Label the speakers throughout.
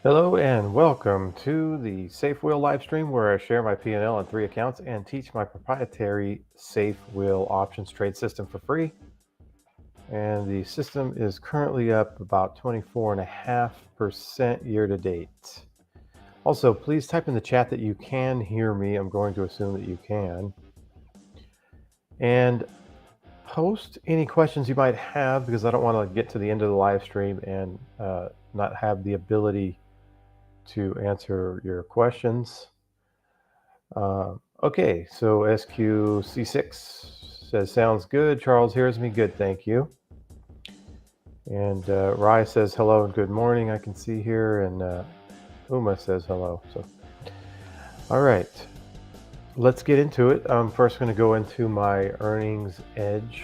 Speaker 1: Hello and welcome to the Safe Wheel live stream where I share my P&L on 3 accounts and teach my proprietary Safe Wheel options trade system for free. And the system is currently up about 24.5% year to date. Also, please type in the chat that you can hear me. I'm going to assume that you can. And post any questions you might have because I don't want to get to the end of the live stream and not have the ability to answer your questions. Okay, so SQC6 says, sounds good. Charles hears me. Good, thank you. And Rai says hello and good morning. I can see here. And Uma says hello. So, all right, let's get into it. I'm first going to go into my earnings edge.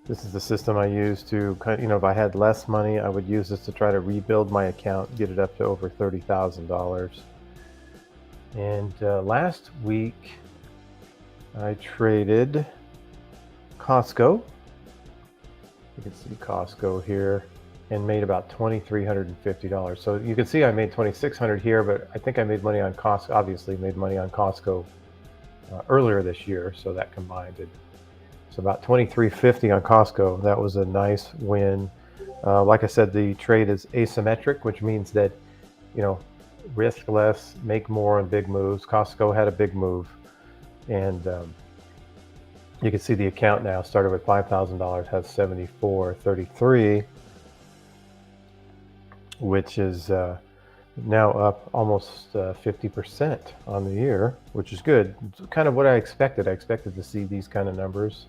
Speaker 1: This is the system I use to if I had less money, I would use this to try to rebuild my account, get it up to over $30,000. And last week, I traded Costco. You can see Costco here and made about $2,350. So you can see I made $2,600 here, but I think I made money on Costco, obviously made money on Costco earlier this year. So that combined it. So about $2,350 on Costco. That was a nice win. Like I said, the trade is asymmetric, which means that, risk less, make more on big moves. Costco had a big move. And you can see the account now started with $5,000, has $7,433, which is now up almost 50% on the year, which is good. It's kind of what I expected. I expected to see these kind of numbers.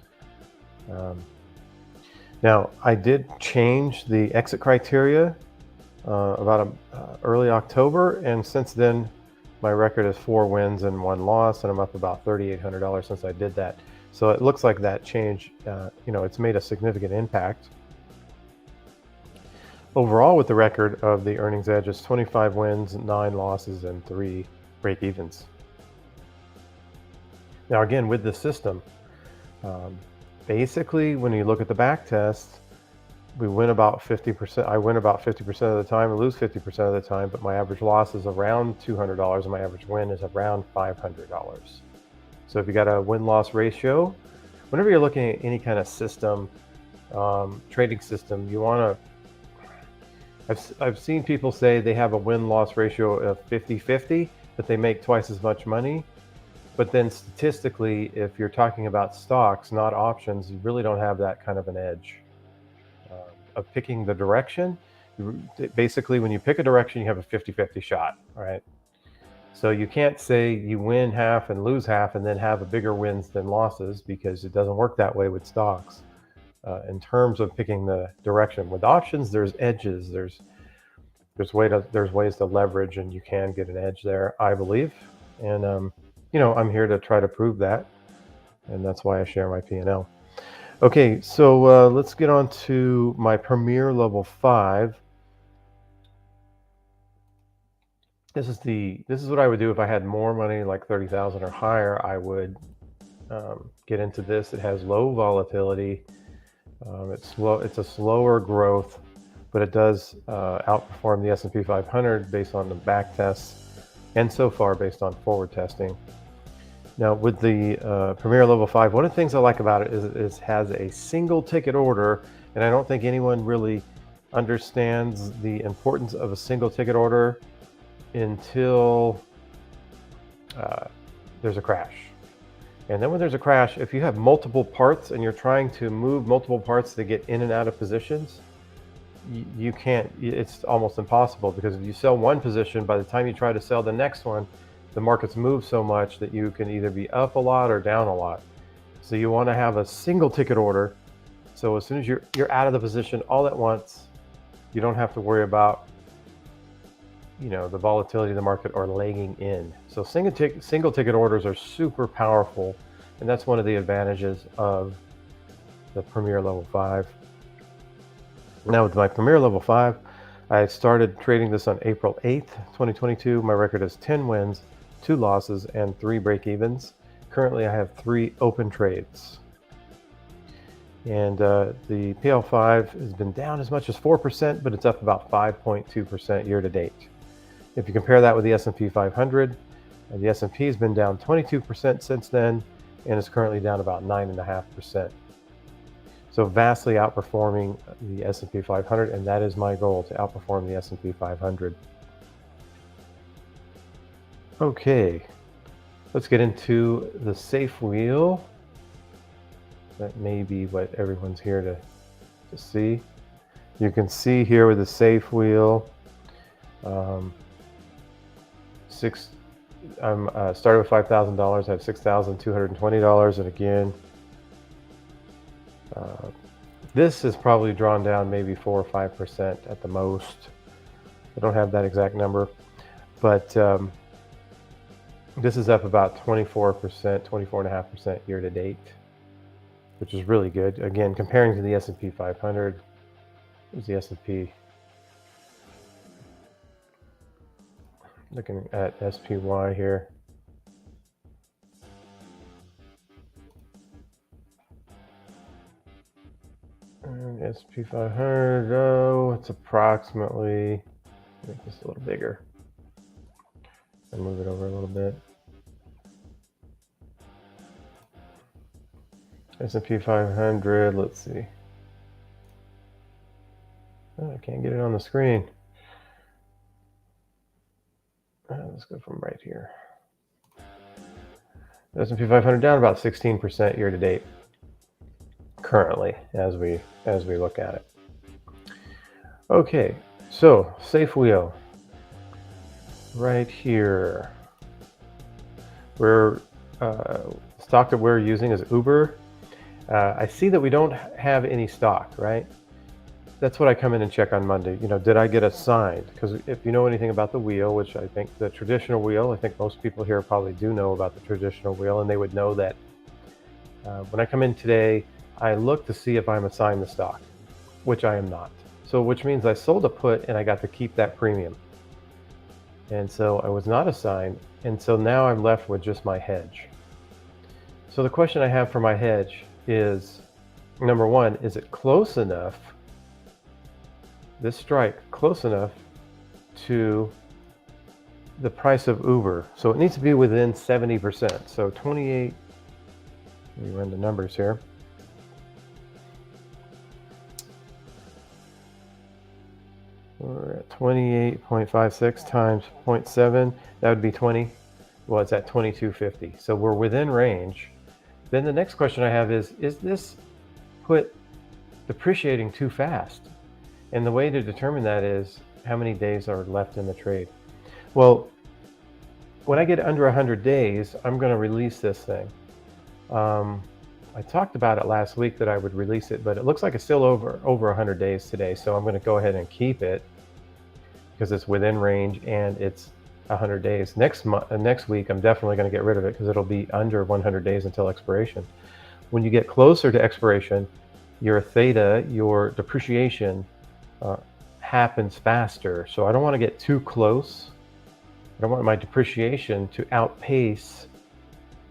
Speaker 1: Now, I did change the exit criteria about early October, and since then, my record is 4 wins and 1 loss, and I'm up about $3,800 since I did that. So it looks like that change, it's made a significant impact. Overall, with the record of the earnings edge, is 25 wins, 9 losses, and 3 break-evens. Now, again, with this system, basically, when you look at the back test, we win about 50%. I win about 50% of the time and lose 50% of the time, but my average loss is around $200 and my average win is around $500. So if you got a win-loss ratio, whenever you're looking at any kind of system, trading system, you want to, I've seen people say they have a win-loss ratio of 50-50, but they make twice as much money. But then statistically, if you're talking about stocks, not options, you really don't have that kind of an edge. Of picking the direction, basically when you pick a direction, you have a 50-50 shot, right? So you can't say you win half and lose half and then have a bigger wins than losses, because it doesn't work that way with stocks. In terms of picking the direction, with options, there's edges, there's ways to leverage, and you can get an edge there, I believe. And I'm here to try to prove that, and that's why I share my P&L. Okay, so let's get on to my Premier Level 5. This is what I would do if I had more money, like 30,000 or higher. I would get into this. It has low volatility. It's a slower growth, but it does outperform the S&P 500 based on the back tests, and so far based on forward testing. Now, with the Premier Level 5, one of the things I like about it is it has a single ticket order, and I don't think anyone really understands the importance of a single ticket order until there's a crash. And then when there's a crash, if you have multiple parts and you're trying to move multiple parts to get in and out of positions, you can't. It's almost impossible, because if you sell one position, by the time you try to sell the next one, the markets move so much that you can either be up a lot or down a lot. So you want to have a single ticket order. So as soon as you're out of the position all at once, you don't have to worry about the volatility of the market or lagging in. So single ticket orders are super powerful, and that's one of the advantages of the Premier Level 5. Now with my Premier Level 5, I started trading this on April 8th, 2022. My record is 10 wins, 2 losses, and 3 break-evens. Currently, I have 3 open trades. And the PL5 has been down as much as 4%, but it's up about 5.2% year to date. If you compare that with the S&P 500, the S&P has been down 22% since then, and is currently down about 9.5%. So vastly outperforming the S&P 500, and that is my goal, to outperform the S&P 500. Okay, let's get into the safe wheel. That may be what everyone's here to see. You can see here with the safe wheel, I'm started with $5,000. I have $6,220, and again, this is probably drawn down maybe 4 or 5% at the most. I don't have that exact number, but this is up about 24%, 24.5% year to date, which is really good. Again, comparing to the S&P 500, there's the S&P. Looking at SPY here. And S&P 500, oh, it's approximately, make this a little bigger and move it over a little bit. S&P 500, let's see. Oh, I can't get it on the screen. Let's go from right here. S&P 500 down about 16% year to date currently as we look at it. Okay, so safe wheel right here. Stock that we're using is Uber. I see that we don't have any stock, right? That's what I come in and check on Monday. Did I get assigned? Because if you know anything about the wheel, which I think the traditional wheel, I think most people here probably do know about the traditional wheel, and they would know that when I come in today, I look to see if I'm assigned the stock, which I am not. So which means I sold a put and I got to keep that premium. And so I was not assigned. And so now I'm left with just my hedge. So the question I have for my hedge is, number one, is it close enough, this strike close enough to the price of Uber? So it needs to be within 70%. So 28, let me run the numbers here. We're at 28.56 times 0.7, that would be 20. Well, it's at 22.50. So we're within range. Then the next question I have is this put depreciating too fast? And the way to determine that is how many days are left in the trade. Well, when I get under 100 days, I'm going to release this thing. I talked about it last week that I would release it, but it looks like it's still over 100 days today. So I'm going to go ahead and keep it because it's within range and it's 100 days. Next week, I'm definitely going to get rid of it because it'll be under 100 days until expiration. When you get closer to expiration, your theta, your depreciation, happens faster. So I don't want to get too close. I don't want my depreciation to outpace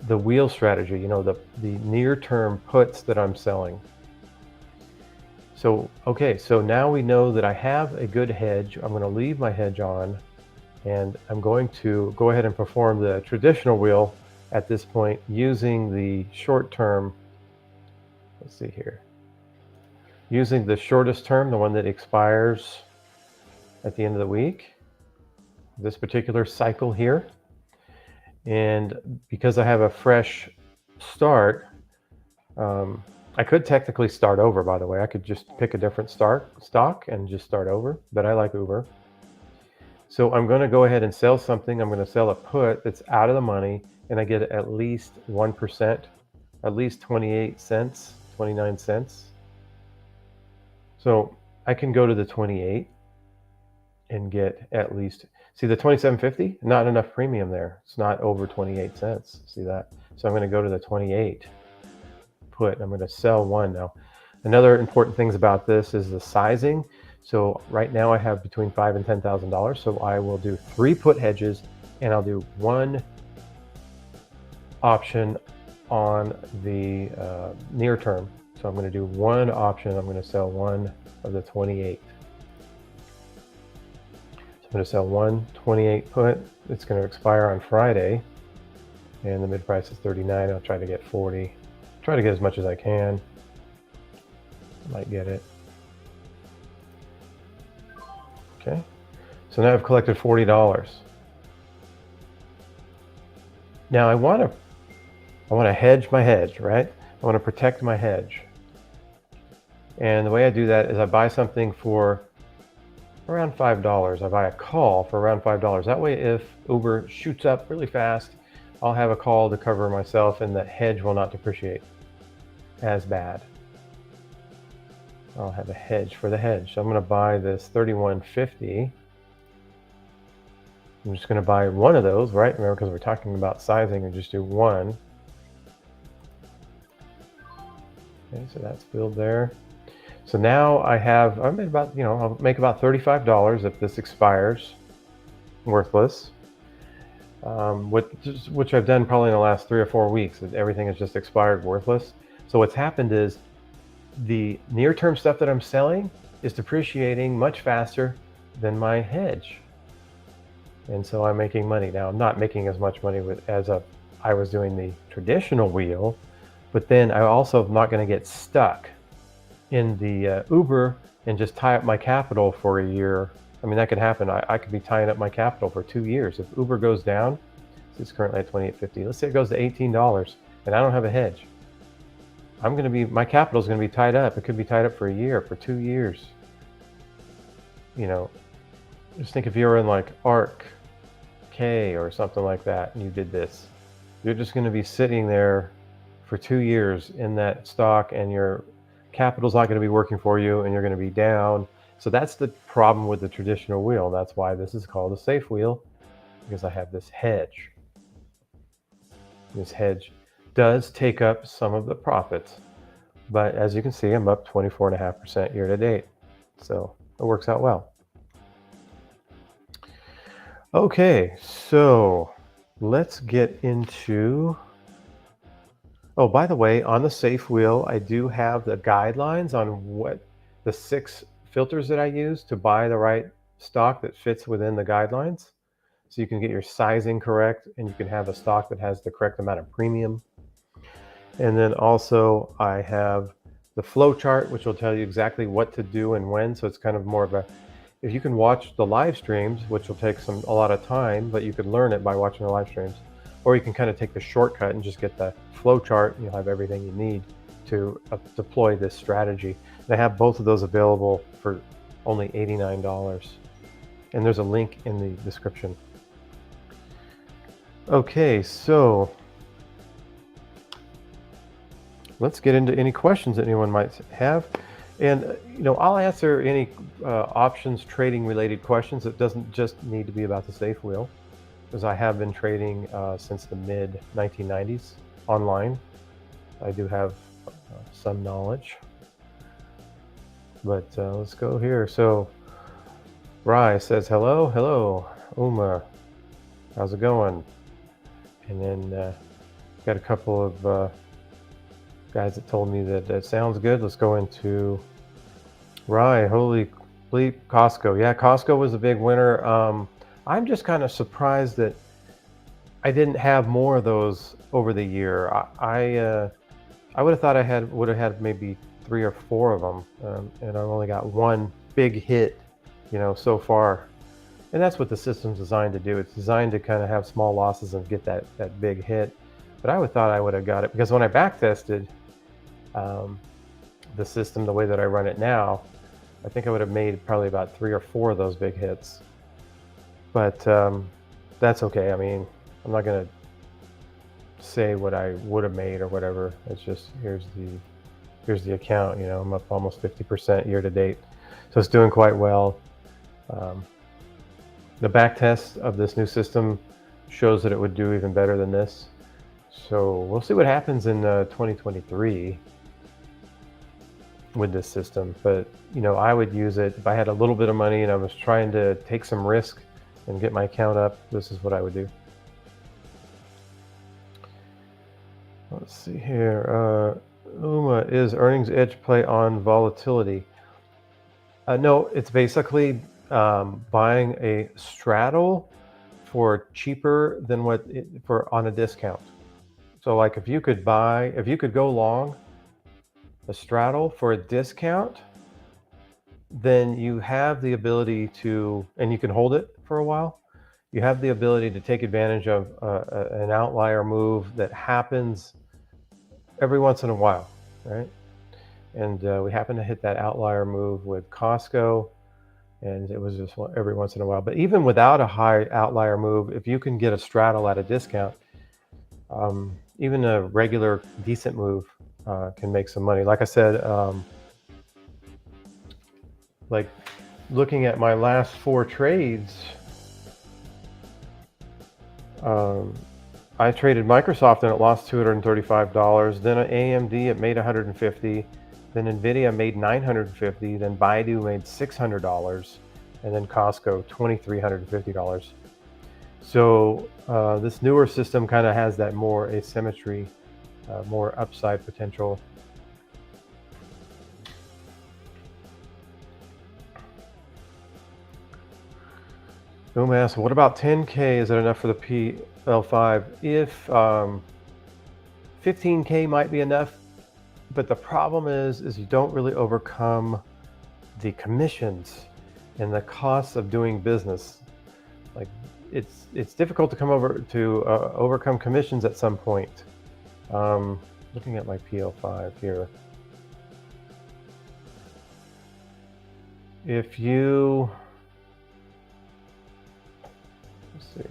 Speaker 1: the wheel strategy, the near-term puts that I'm selling. So, okay, so now we know that I have a good hedge. I'm going to leave my hedge on, and I'm going to go ahead and perform the traditional wheel at this point using the short-term, let's see here, using the shortest term, the one that expires at the end of the week, this particular cycle here. And because I have a fresh start, I could technically start over, by the way. I could just pick a different stock and just start over, but I like Uber. So I'm going to go ahead and sell something. I'm going to sell a put that's out of the money, and I get at least 1%, at least 28 cents, 29 cents. So I can go to the 28 and get at least, see the 27.50, not enough premium there. It's not over 28 cents. See that? So I'm going to go to the 28 put. I'm going to sell one now. Another important things about this is the sizing. So right now I have between $5,000 and $10,000. So I will do 3 put hedges, and I'll do 1 option on the near term. So I'm going to do one option. I'm going to sell one of the 28. So I'm going to sell one 28 put. It's going to expire on Friday, and the mid price is 39. I'll try to get 40. Try to get as much as I can. Might get it. Okay. So now I've collected $40. Now I want to hedge my hedge, right? I want to protect my hedge. And the way I do that is I buy something for around $5. I buy a call for around $5. That way, if Uber shoots up really fast, I'll have a call to cover myself and the hedge will not depreciate as bad. I'll have a hedge for the hedge. So I'm going to buy this 31.50. I'm just going to buy one of those, right? Remember, because we're talking about sizing, and just do one. Okay, so that's filled there. So now I made about, I'll make about $35 if this expires worthless, which I've done probably in the last 3 or 4 weeks. Everything has just expired worthless. So what's happened is the near-term stuff that I'm selling is depreciating much faster than my hedge. And so I'm making money. Now I'm not making as much money as I was doing the traditional wheel, but then I also am not going to get stuck in the Uber and just tie up my capital for a year. I mean, that could happen. I could be tying up my capital for 2 years. If Uber goes down, it's currently at $28.50. Let's say it goes to $18 and I don't have a hedge. My capital is going to be tied up. It could be tied up for a year, for 2 years. Just think if you were in like ARK K or something like that and you did this, you're just going to be sitting there for 2 years in that stock and your capital's not going to be working for you and you're going to be down. So that's the problem with the traditional wheel. That's why this is called a safe wheel, because I have this hedge. This hedge does take up some of the profits, but as you can see, I'm up 24.5% year to date. So it works out well. Okay, so let's get into, oh, by the way, on the safe wheel, I do have the guidelines on what the 6 filters that I use to buy the right stock that fits within the guidelines. So you can get your sizing correct and you can have a stock that has the correct amount of premium. And then also I have the flow chart, which will tell you exactly what to do and when. So it's kind of more of a, if you can watch the live streams, which will take a lot of time, but you can learn it by watching the live streams, or you can kind of take the shortcut and just get the flow chart and you'll have everything you need to deploy this strategy. And I have both of those available for only $89. And there's a link in the description. Okay, so let's get into any questions that anyone might have. And I'll answer any options trading related questions. It doesn't just need to be about the safe wheel, because I have been trading since the mid 1990s online. I do have some knowledge, but let's go here. So Rye says hello Uma, how's it going? And then got a couple of guys that told me that sounds good. Let's go into Rye. Holy bleep, Costco. Yeah, Costco was a big winner. I'm just kind of surprised that I didn't have more of those over the year. I would have thought I would have had maybe 3 or 4 of them, and I've only got one big hit, so far. And that's what the system's designed to do. It's designed to kind of have small losses and get that big hit. But I thought I would have got it, because when I back tested the system the way that I run it now, I think I would have made probably about 3 or 4 of those big hits. But that's okay. I mean, I'm not going to say what I would have made or whatever. It's just, here's the account. I'm up almost 50% year to date, so it's doing quite well. The back test of this new system shows that it would do even better than this. So we'll see what happens in 2023 with this system. But I would use it if I had a little bit of money and I was trying to take some risk and get my account up. This is what I would do. Let's see here. Uma, is earnings edge play on volatility? No, it's basically buying a straddle for cheaper than for on a discount. So like if you could go long a straddle for a discount, then you have the ability to, and you can hold it for a while. You have the ability to take advantage of an outlier move that happens every once in a while, right? And we happened to hit that outlier move with Costco, and it was just every once in a while. But even without a high outlier move, if you can get a straddle at a discount, even a regular decent move can make some money. Like I said, like looking at my last 4 trades, I traded Microsoft and it lost $235. Then AMD, it made $150. Then Nvidia made $950. Then Baidu made $600, and then Costco $2,350. So this newer system kind of has that more asymmetry, more upside potential. Boom asks, what about 10K? Is that enough for the PL5? If 15K might be enough, but the problem is you don't really overcome the commissions and the costs of doing business. Like it's difficult to overcome commissions at some point. Looking at my PL5 here. If you, let's see,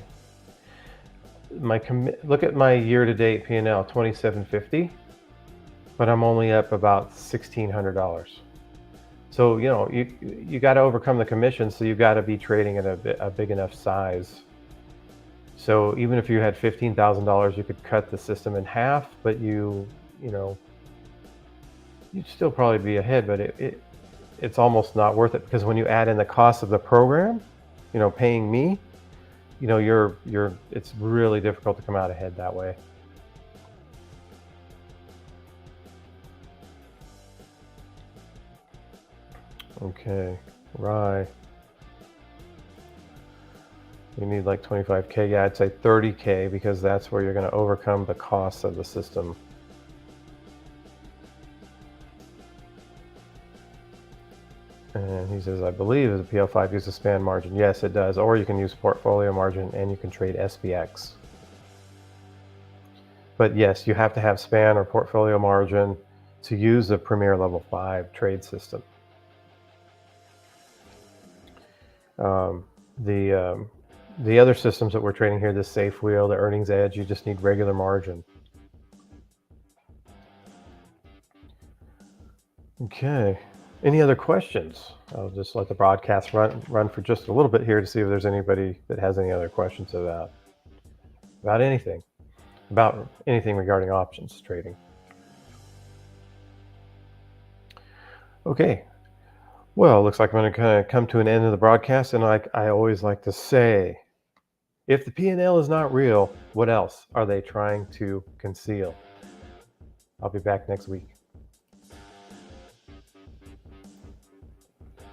Speaker 1: look at my year-to-date P&L, 2750, but I'm only up about $1,600. So you got to overcome the commission. So you got to be trading at a big enough size. So even if you had $15,000, you could cut the system in half, but you'd still probably be ahead. But it's almost not worth it, because when you add in the cost of the program, paying me, it's really difficult to come out ahead that way. Okay, Rye. You need like 25K. Yeah, I'd say 30K, because that's where you're going to overcome the costs of the system. And he says, I believe the PL5 uses span margin. Yes, it does. Or you can use portfolio margin, and you can trade SPX. But yes, you have to have span or portfolio margin to use the Premier Level 5 trade system. The other systems that we're trading here, the Safe Wheel, the Earnings Edge, you just need regular margin. Okay. Any other questions? I'll just let the broadcast run for just a little bit here to see if there's anybody that has any other questions about anything regarding options trading. Okay. Well, looks like I'm going to kind of come to an end of the broadcast, and like I always like to say, if the P&L is not real, what else are they trying to conceal? I'll be back next week.